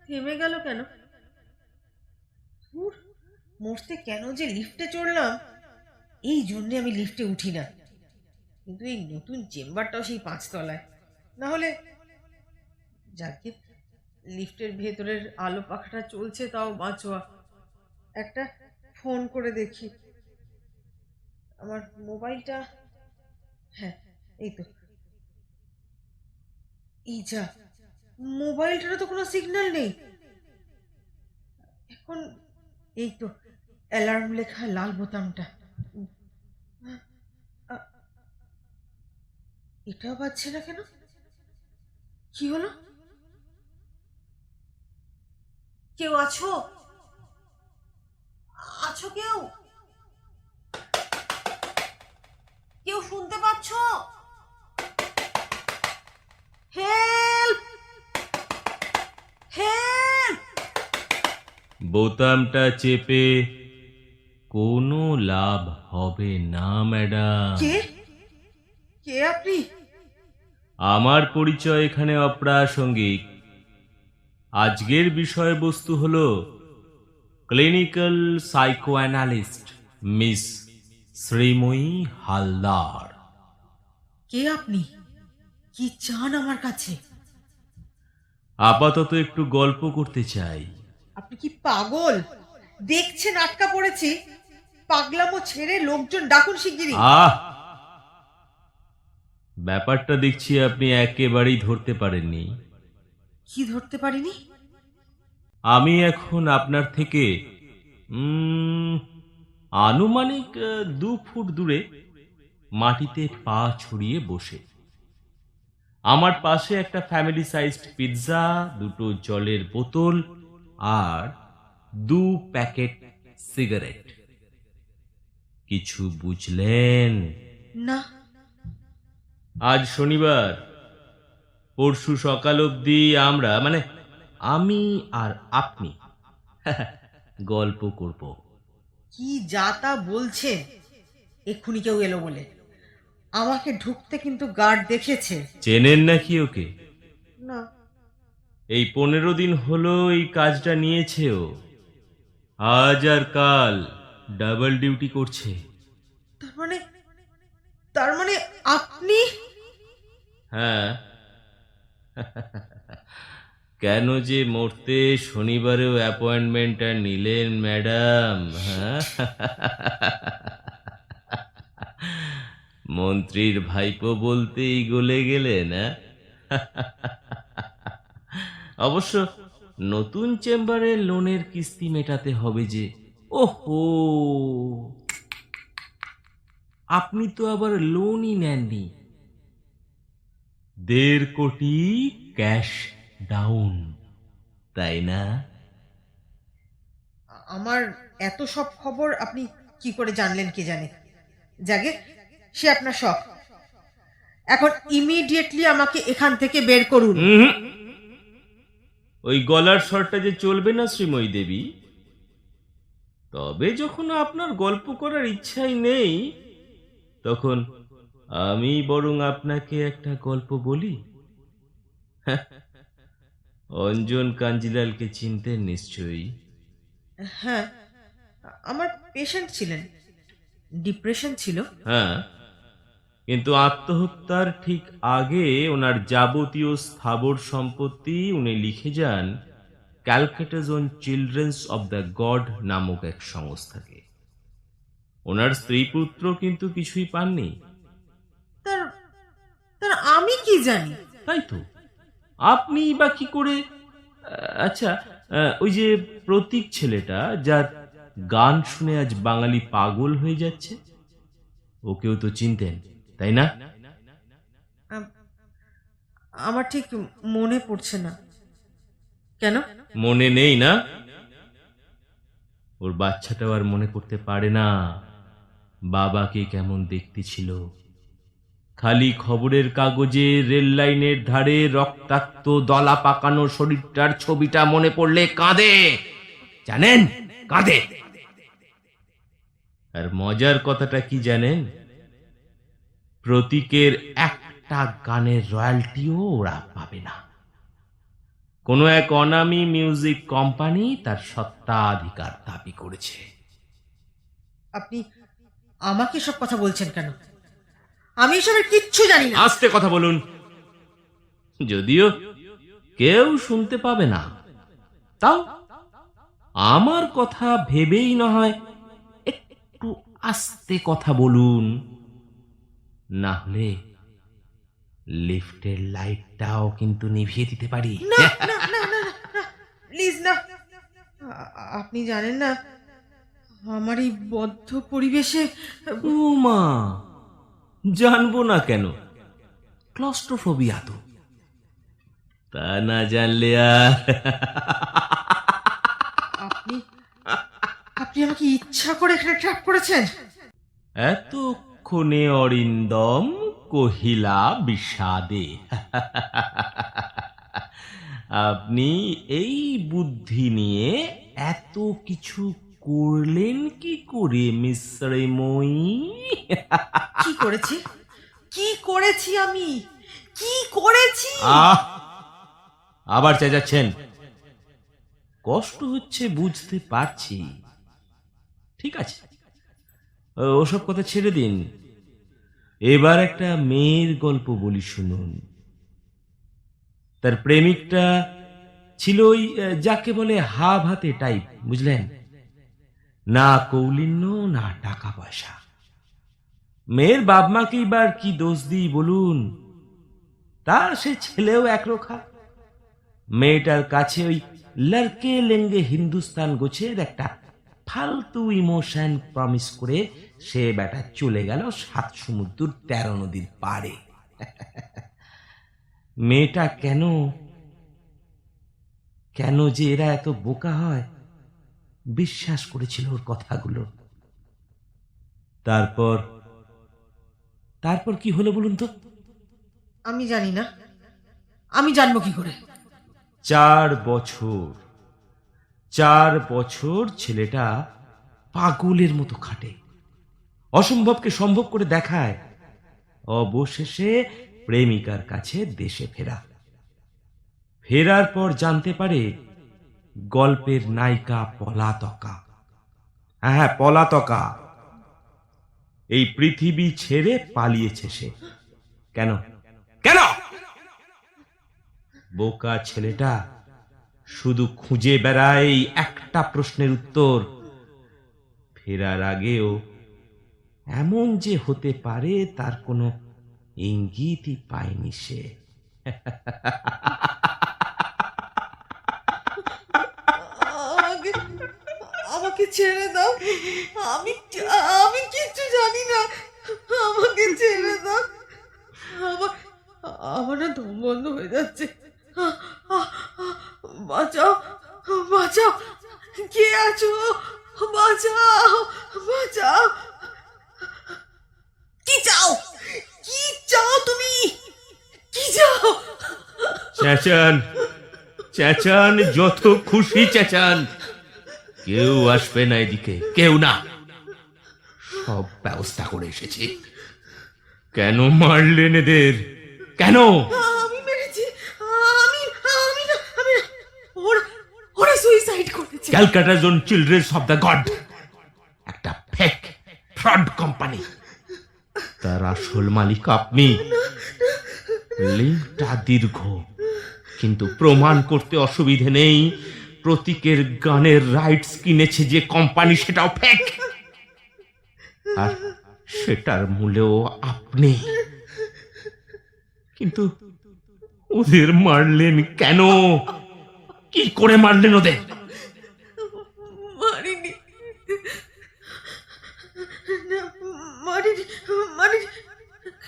থেমে গেল কেন? ধুর, মরতে কেন যে লিফটে চড়লাম! এই জন্যে আমি লিফটে উঠি না। কিন্তু এই নতুন চেম্বারটাও সেই 5 তলায়। না হলে যাকে, লিফটের ভেতরের আলো পাখাটা চলছে তাও বাঁচোয়া। একটা ফোন করে দেখি। আমার মোবাইলটা, হ্যাঁ, এই তো। এই যা, মোবাইলটারও তো কোনো সিগন্যাল নেই এখন। এই তো অ্যালার্ম লেখা লাল বোতামটা। আ- এটাও বাজছে না কেন? কি হলো? কেউ আছো? আছো কেউ? কেউ শুনতে পাচ্ছ? হেল্প! হেল্প! বোতামটা চেপে কোনো লাভ হবে না ম্যাডাম। কে? কে আপনি? আমার পরিচয় এখানে অপ্রাসঙ্গিক। আজকের বিষয়বস্তু হলো clinical psychoanalyst miss Shreemoyee Haldar. কে আপনি? কি চান আমার কাছে? আপাতত একটু গল্প করতে চাই। আপনি কি পাগল? দেখছেন আটকা পড়েছি। পাগলামো ছেড়ে লোকজন ডাকুন শিগগিরই। আহ, ব্যাপারটা দেখছি আপনি একেবারেই ধরতে পারেননি। কি ধরতে পারিনি? আমি এখন আপনার থেকে উম, আনুমানিক 2 ফুট দূরে মাটিতে পা ছড়িয়ে বসে। আমার পাশে একটা ফ্যামিলি সাইজড পিৎজা, 2টো জলের বোতল আর 2 প্যাকেট সিগারেট। কিছু বুঝলেন? না। আজ শনিবার, পরশু সকাল অবধি আমরা মানে আমি আর আপনি গল্প করব। কি যা তা বলছেন? এক্ষুনি কেউ এলো বলে। আমাকে ঢুকতে কিন্তু গার্ড দেখেছে। চেনেন নাকি ওকে? না। এই 15 দিন হলো এই কাজটা নিয়েছে ও। আজ আর কাল ডাবল ডিউটি করছে। তার মানে, তার মানে আপনি? হ্যাঁ, কেন যে মরতে শনিবারেও অ্যাপয়েন্টমেন্টটা নিলেন ম্যাডাম? হ্যাঁ, মন্ত্রীর ভাইপো বলতেই গলে গেলেন? হ্যাঁ, অবশ্য নতুন চেম্বারে লোনের কিস্তি মেটাতে হবে যে। ওহো, আপনি তো আবার লোনই নেননি। 1.5 কোটি ক্যাশ ডাউন, তাই না? আমার এত সব খবর আপনি কি করে জানলেন কে জানে। যাগে, সে আপনার শখ। এখন ইমিডিয়েটলি আমাকে এখান থেকে বের করুন। হুম, ওই গলার স্বরটা যে চলবে না শ্রীময়ী দেবী। তবে যখন আপনার গল্প করার ইচ্ছাই নেই, তখন আমি বরং আপনাকে একটা গল্প বলি। হ্যাঁ, অঞ্জন কাঞ্জিলালকে চিনতেন নিশ্চয়ই। হ্যাঁ, আমার পেশেন্ট ছিলেন, ডিপ্রেশন ছিল। হ্যাঁ, কিন্তু আত্মহত্যার ঠিক আগে ওনার যাবতীয় স্থাবর সম্পত্তি উনি লিখে যান Calcutta zone children's of the god নামক এক সংস্থাকে। ওনার স্ত্রী পুত্র কিন্তু কিছুই পাননি। তার তার আমি কি জানি? তাই তো, আপনি বা কি করে? আচ্ছা, ওই যে প্রতীক ছেলেটা, যার গান শুনে আজ বাঙালি পাগল হয়ে যাচ্ছে, ওকেও তো চিনতেন, তাই না? আম- আমার ঠিক মনে পড়ছে না। কেন? মনে নেই না? ওর বাচ্চাটাও আর মনে করতে পারে না বাবাকে কেমন দেখতে ছিল। খালি খবরের কাগজে রেল লাইনের ধারে রক্তাক্ত দলা পাকানো শরীরটার ছবিটা মনে পড়লে কাঁদে, জানেন? কাঁদে। আর মজার কথাটা কি জানেন? প্রতীকের একটা গানের রয়্যালটিও ওরা পাবে না। কোনো এক অনামী মিউজিক কোম্পানি তার সত্ত্বাধিকার দাবি করেছে। আপনি আমাকে সব কথা বলছেন কেন? আমি এসবের কিচ্ছু জানি না। আস্তে কথা বলুন, যদিও কেউ শুনতে পাবে না, তাও আমার কথা ভেবেই না হয় একটু আস্তে কথা বলুন, না হলে লিফটের লাইটটাও কিন্তু নিভিয়ে দিতে পারি। না না না না প্লিজ না। আপনি জানেন না আমার এই বদ্ধ পরিবেশে ও মা, জানবো না কেন, ক্লস্ট্রোফোবিয়া তো। তা না জানলে আর আপনি আপনি আমাকে ইচ্ছা করে এখানে ট্র্যাপ করেছেন। এতক্ষণে অরিন্দম কহিলা বিষাদে। আপনি এই বুদ্ধি নিয়ে এত কিছু করলেন কি করে মিশ্রময়ী? কি করেছি? কি করেছি আমি? কি করেছি? আহ, আবার চেঁচাচ্ছেন। কষ্ট হচ্ছে বুঝতে পারছি, ঠিক আছে, ওসব কথা ছেড়ে দিন। এবার একটা মেয়ের গল্প বলি, শুনুন। তার প্রেমিকটা ছিল ওই যাকে বলে হা ভাতে টাইপ, বুঝলেন, না কৌলিন্য না টাকা পয়সা। মেয়ের বাপ মাকে এবার কি দোষ দিই বলুন, তার সে ছেলেও একরোখা। মেয়েটার কাছে ওই লড়কে লেঙ্গে হিন্দুস্তান গোছের একটা ফালতু ইমোশন প্রমিস করে সে বেটা চলে গেল 7 সমুদ্র 13 নদীর পাড়ে। মেয়েটা কেন কেন যে এরা এত বোকা হয়, বিশ্বাস করেছিল ওর কথাগুলো। তারপর তারপর কি হলো বলুন তো? আমি জানি না। আমি জানবো কি করে? 4 বছর ছেলেটা পাগলের মতো খাটে, অসম্ভবকে সম্ভব করে দেখায়। অবশেষে প্রেমিকার কাছে দেশে ফেরার পর জানতে পারে গল্পের নায়িকা পলাতকা। হ্যাঁ, পলাতকা এই পৃথিবী ছেড়ে পালিয়েছে সে। কেন কেন? বোকা ছেলেটা শুধু খুঁজে বেড়ায় এই একটা প্রশ্নের উত্তর। ফেরার আগেও এমন যে হতে পারে তার কোনো ইঙ্গিতই পায়নি সে। আমাকে আমাকে ছেড়ে দাও। আমি আমি কিচ্ছু জানি না। আমাকে ছেড়ে দাও। আমার আমার না দম বন্ধ হয়ে যাচ্ছে। বাঁচাও, বাঁচাও, কে আছো? বাঁচাও, বাঁচাও। কি চাও? কি চাও তুমি? কি চাও? চেঁচান, চেঁচান, যত খুশি চেঁচান, কেউ আসবে না এদিকে, কেউ না। সব ব্যবস্থা করে এসেছি। কেন মারলেন এদের? কেন? আমি মেরেছি। আমি আমি না আমি না। ওরা ওরা সুইসাইড করেছে। Calcutta zone children's of the god একটা ফেক ফ্রড কোম্পানি। তার আসল মালিক আপনি। লিঙ্কটা দীর্ঘ, কিন্তু প্রমাণ করতে অসুবিধে নেই। প্রতীকের গানের রাইটস কিনেছে যে কোম্পানি, সেটাও ফেক, আর সেটার মূলেও আপনি। কিন্তু ওদের মারলেন কেন? কি করে মারলেন ওদের? মারিনি না, মারিনি মারিনি,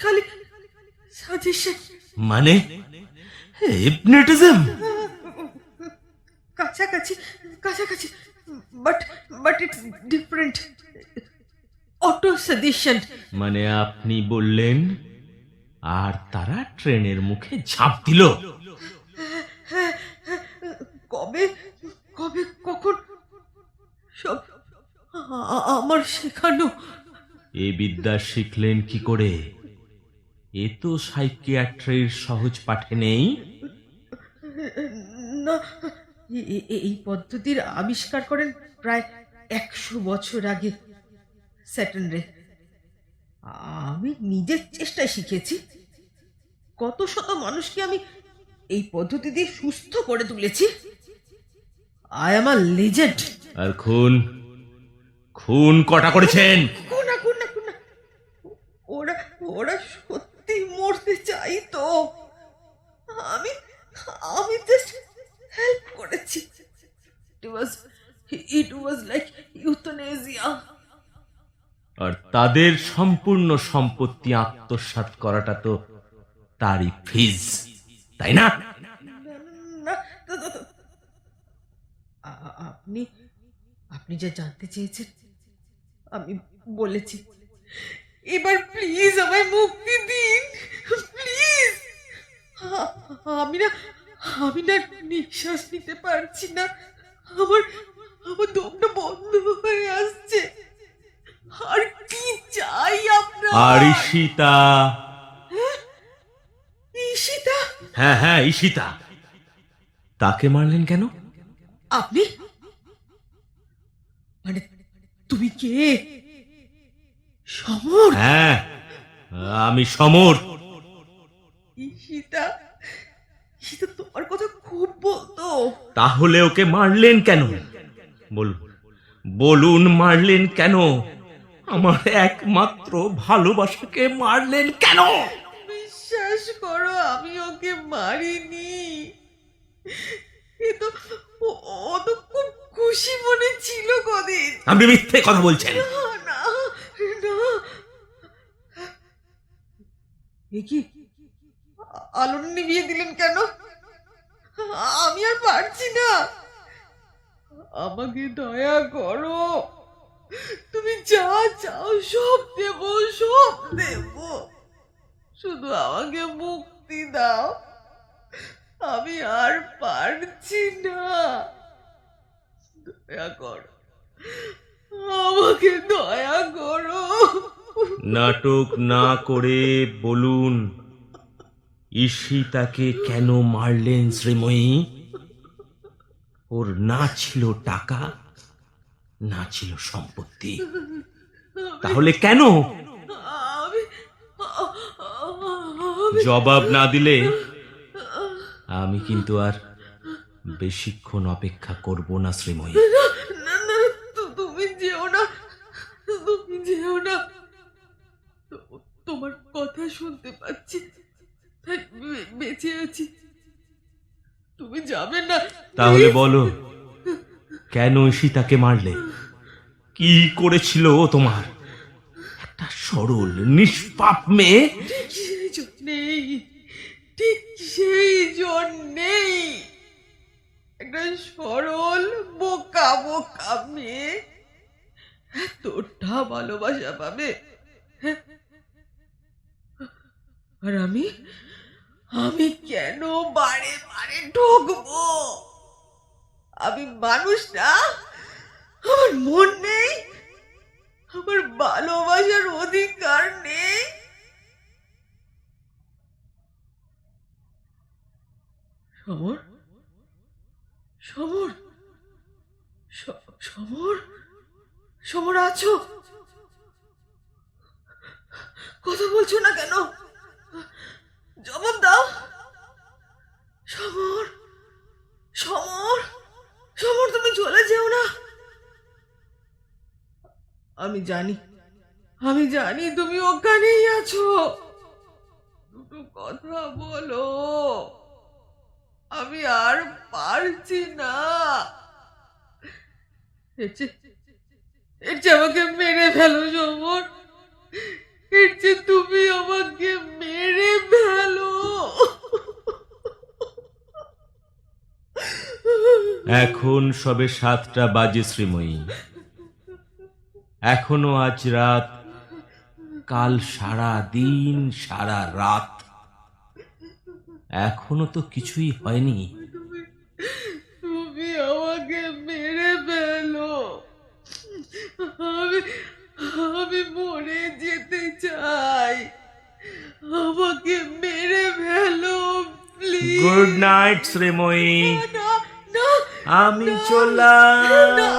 খালি সাজেশন। মানে হিপনোটিজম? কাছাকাছি কাছাকাছি, but but it's different. Auto suggestion. মানে আপনি বললেন আর তারা ট্রেনের মুখে ঝাঁপ দিল? কবে কবে কখন সব আমার শেখানো। এ বিদ্যা শিখলেন কি করে? এ তো সাইকিয়াট্রির সহজ পাঠে নেই। না, এই পদ্ধতির আবিষ্কার করেন প্রায় 100 বছর আগে স্যাটার্ন রে। আমি নিজের চেষ্টায় শিখেছি। কত শত মানুষকে আমি এই পদ্ধতি দিয়ে সুস্থ করে তুলেছি। I am a legend. আর খুন খুন কটা করেছেন? কোনা কোনা কোনা, ওরা ওরা সত্যি মরতে চাইতো। আমি আমি জাস্ট হেল্প করেছি। ইট ওয়াজ লাইক ইউথনেজিয়া। আর তাদের সম্পূর্ণ সম্পত্তি আত্মসাৎ করাটা তো তারই ফিজ, তাই না? না, আপনি আপনি যা জানতে চেয়েছেন আমি বলেছি। এবার প্লিজ আমায় মুক্তি দিন, প্লিজ। আমি না আমি না নিঃশ্বাস নিতে পারছি না। আমার আমার দমটা বন্ধ হয়ে আসছে। আর কি চাই আপনার? আর ঈশিতা? ঈশিতা? হ্যাঁ হ্যাঁ, ঈশিতা। তাকে মারলেন কেন? আপনি মানে তুমি কে? সমর? হ্যাঁ, আমি সমর। ঈশিতা ঈশিতা তোমার কথা খুব বলতো। তাহলে ওকে মারলেন কেন? বলুন বলুন, মারলেন কেন? আমার একমাত্র ভালোবাসাকে মারলেন কেন? বিশ্বাস করো আমি ওকে মারিনি। এ তো ও তো খুব খুশি মনে ছিল কদিন। আপনি মিথ্যে কথা বলছেন। না না না, এ কি আলো নিভিয়ে দিলেন কেন? আমি আর পারছি না। আমাকে দয়া করো, তুমি যা চাও সব দেব, সব দেব। শুধু আমাকে মুক্তি দাও, আমি আর পারছি না। দয়া করো, আমাকে দয়া করো। নাটক না করে বলুন, ঈশিতাকে কেন মারলেন শ্রীময়ী? ওর না ছিল টাকা, না ছিল সম্পত্তি, তাহলে কেন? আমি জবাব না দিলে আমি কিন্তু আর বেশিক্ষণ অপেক্ষা করব না শ্রীময়ী। না না, তুমি যেও না, তুমি যেও না। তোমার কথা শুনতে পাচ্ছি তাই বেঁচে আছি। তুমি যাবে না। তাহলে please। বলো, কেন ঈশিতাকে মারলে? কি করেছিল ও তোমার? একটা সরল নিষ্পাপ মেয়ে। ঠিক সেই জন্যেই, ঠিক সেই জন্যেই একটা সরল বোকা বোকা মেয়ে এতটা ভালোবাসা পাবে, হ্যাঁ? আর আমি আমি কেন বারে বারে ঠকবো? আমি মানুষ না? আমার মন নেই? আমার ভালোবাসার অধিকার নেই? সমর, সমর, সমর, সমর আছো? কথা বলছো না কেন? জবাব দাও। সমর, সমর, সমর, তুমি চলে যেও না। আমি জানি, আমি জানি তুমি ওখানেই আছো। দুটো কথা বলো, আমি আর পারছি না। এর চেয়ে আমাকে মেরে ফেলো সমর, এর চেয়ে তুমি আমাকে মেরে ফেলো। এখন সবে 7টা বাজে শ্রীময়ী। এখনো আজ রাত, কাল সারা দিন সারা রাত, এখনো তো কিছুই হয়নি। তুমি তুমি আমাকে মেরে ফেলো। আমি আমি মরে যেতে চাই। আমাকে মেরে ফেলো প্লিজ। Good night Sreemoyee. না আমি চললাম। না,